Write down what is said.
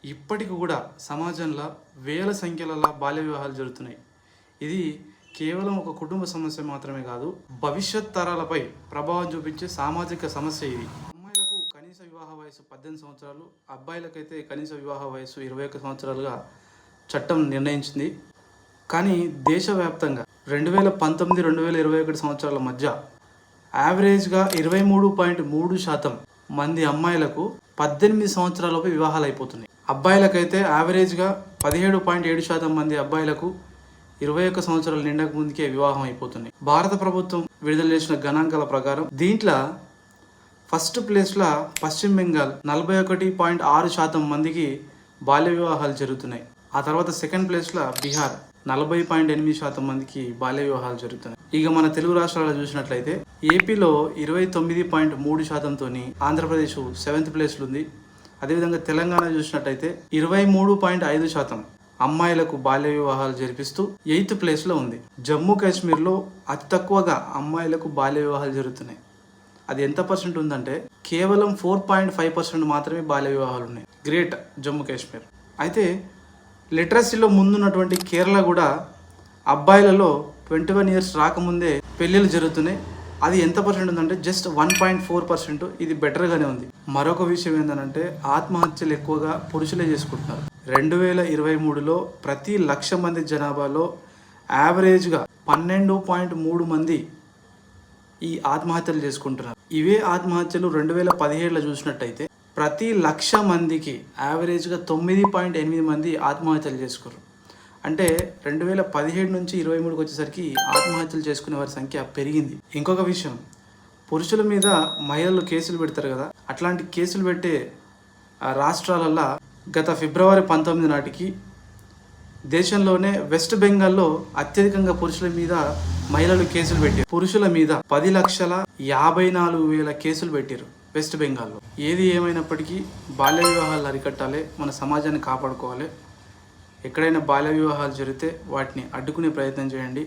ఇప్పటికి కూడా సమాజంలో వేల సంఖ్యలలో బాల్య వివాహాలు జరుగుతున్నాయి. ఇది కేవలం ఒక కుటుంబ సమస్య మాత్రమే కాదు, భవిష్యత్ తరాలపై ప్రభావం చూపించే సామాజిక సమస్య ఇది. అమ్మాయిలకు కనీస వివాహ వయసు 18 సంవత్సరాలు, అబ్బాయిలకైతే కనీస వివాహ వయసు 21 సంవత్సరాలుగా చట్టం నిర్ణయించింది. కానీ దేశవ్యాప్తంగా 2019-2021 సంవత్సరాల మధ్య యావరేజ్గా 23.3% మంది అమ్మాయిలకు 18 సంవత్సరాలపై వివాహాలు అయిపోతున్నాయి. అబ్బాయిలకైతే యావరేజ్గా 17.7% మంది అబ్బాయిలకు 21 సంవత్సరాలు నిండక ముందుకే వివాహం అయిపోతున్నాయి. భారత ప్రభుత్వం విడుదల చేసిన గణాంకాల ప్రకారం దీంట్లో ఫస్ట్ ప్లేస్లో పశ్చిమ బెంగాల్ 41.6% మందికి బాల్య వివాహాలు జరుగుతున్నాయి. ఆ తర్వాత సెకండ్ ప్లేస్లో బీహార్ 40.8% మందికి బాల్య వివాహాలు జరుగుతున్నాయి. ఇక మన తెలుగు రాష్ట్రాల్లో చూసినట్లయితే ఏపీలో 29.3%తో ఆంధ్రప్రదేశ్ 7th ప్లేస్లో ఉంది. అదేవిధంగా తెలంగాణ చూసినట్టయితే 23.5% అమ్మాయిలకు బాల్య వివాహాలు జరిపిస్తూ 8th ప్లేస్లో ఉంది. జమ్మూ కాశ్మీర్లో అతి తక్కువగా అమ్మాయిలకు బాల్య వివాహాలు జరుగుతున్నాయి. అది ఎంత పర్సెంట్ ఉందంటే కేవలం 4.5% మాత్రమే బాల్య వివాహాలు ఉన్నాయి. గ్రేట్ జమ్మూ కాశ్మీర్. అయితే లిటరసీలో ముందున్నటువంటి కేరళ కూడా అబ్బాయిలలో 21 ఇయర్స్ రాకముందే పెళ్ళిళ్ళు జరుగుతున్నాయి. అది ఎంత పర్సెంట్ ఉందంటే జస్ట్ 1.4%. ఇది బెటర్గానే ఉంది. మరొక విషయం ఏంటంటే ఆత్మహత్యలు ఎక్కువగా పురుషులే చేసుకుంటున్నారు. 2023లో ప్రతి 1,00,000 మంది జనాభాలో యావరేజ్గా 12.3 మంది ఈ ఆత్మహత్యలు చేసుకుంటున్నారు. ఇవే ఆత్మహత్యలు 2017లో చూసినట్టయితే ప్రతి 1,00,000 మందికి యావరేజ్గా 9.8 మంది ఆత్మహత్యలు చేసుకున్నారు. అంటే 2017 నుంచి 2023కి వచ్చేసరికి ఆత్మహత్యలు చేసుకునే వారి సంఖ్య పెరిగింది. ఇంకొక విషయం, పురుషుల మీద మహిళలు కేసులు పెడతారు కదా, అట్లాంటి కేసులు పెట్టే రాష్ట్రాలల్లో గత ఫిబ్రవరి 19 నాటికి దేశంలోనే వెస్ట్ బెంగాల్లో అత్యధికంగా పురుషుల మీద మహిళలు కేసులు పెట్టారు. పురుషుల మీద 10,54,000 కేసులు పెట్టారు వెస్ట్ బెంగాల్లో. ఏది ఏమైనప్పటికీ బాల్య వివాహాలు అరికట్టాలి, మన సమాజాన్ని కాపాడుకోవాలి. ఎక్కడైనా బాల్య వివాహాలు జరిగితే వాటిని అడ్డుకునే ప్రయత్నం చేయండి.